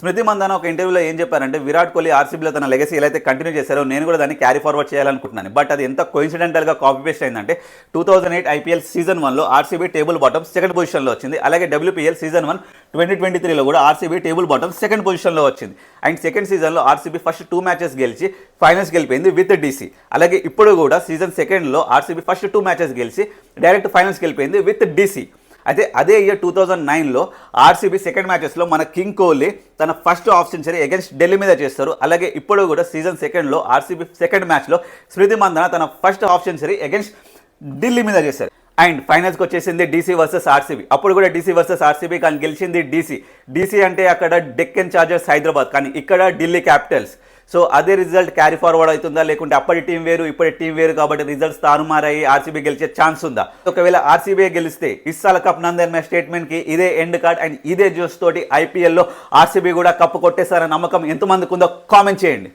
స్మృతి మందాన ఒక ఇంటర్వ్యూలో ఏం చెప్పారంటే విరాట్ కోహ్లీ ఆర్సీబీలో తన లెగసీ ఎలా అయితే కంటిన్యూ చేశారో నేను కూడా దాన్ని క్యారీ ఫార్వర్డ్ చేయాలనుకుంటున్నాను. బట్ అది ఎంత కోయిన్సిడెంటల్గా కాపీ పేస్ట్ అయిందంటే 2008 ఐపీఎల్ సీజన్ 1లో ఆర్సీబీ టేబుల్ బాటమ్ సెకండ్ పొజిషన్లో వచ్చింది. అలాగే WPL సీజన్ 1 2023లో కూడా ఆర్సీబీ టేబుల్ బాటమ్ సెకండ్ పొజిషన్లో వచ్చింది. అండ్ సెకండ్ సీజన్లో ఆర్సీబీ ఫస్ట్ 2 మ్యాచెస్ గెలిచి ఫైనల్స్ గెలిపోయింది విత్ DC. అలాగే ఇప్పుడు కూడా సీజన్ సెకండ్లో ఆర్సీబీ ఫస్ట్ 2 మ్యాచెస్ గెలిచి డైరెక్ట్ ఫైనల్స్ గెలిపోయింది విత్ DC. అయితే అదే ఇయర్ 2009లో ఆర్సీబీ సెకండ్ మ్యాచెస్లో మన కింగ్ కోహ్లీ తన first half century against Delhi మీద చేస్తారు. అలాగే ఇప్పుడు కూడా సీజన్ సెకండ్లో ఆర్సీబీ సెకండ్ మ్యాచ్లో స్మృతి మందాన తన first half century against Delhi మీద చేశారు. అండ్ ఫైనల్స్కి వచ్చేసింది DC వర్సెస్ ఆర్సీబీ. అప్పుడు కూడా DC వర్సెస్ ఆర్సీబీ కానీ గెలిచింది DC అంటే అక్కడ డెక్కన్ చార్జర్స్ హైదరాబాద్, కానీ ఇక్కడ ఢిల్లీ క్యాపిటల్స్. సో అదే రిజల్ట్ క్యారీ ఫార్వర్డ్ అవుతుందా, లేకుంటే అప్పటి టీం వేరు ఇప్పటి టీం వేరు కాబట్టి రిజల్ట్స్ తారుమారాయి ఆర్సీబీ గెలిచే ఛాన్స్ ఉందా? ఒకవేళ ఆర్సీబీ గెలిస్తే ఇస్సాల కప్ నందన్ స్టేట్మెంట్కి ఇదే ఎండ్ కార్డ్ అండ్ ఇదే జ్యూస్ తోటి IPLలో ఆర్సీబీ కూడా కప్పు కొట్టేస్తారన్న నమ్మకం ఎంతమందికి ఉందో కామెంట్ చేయండి.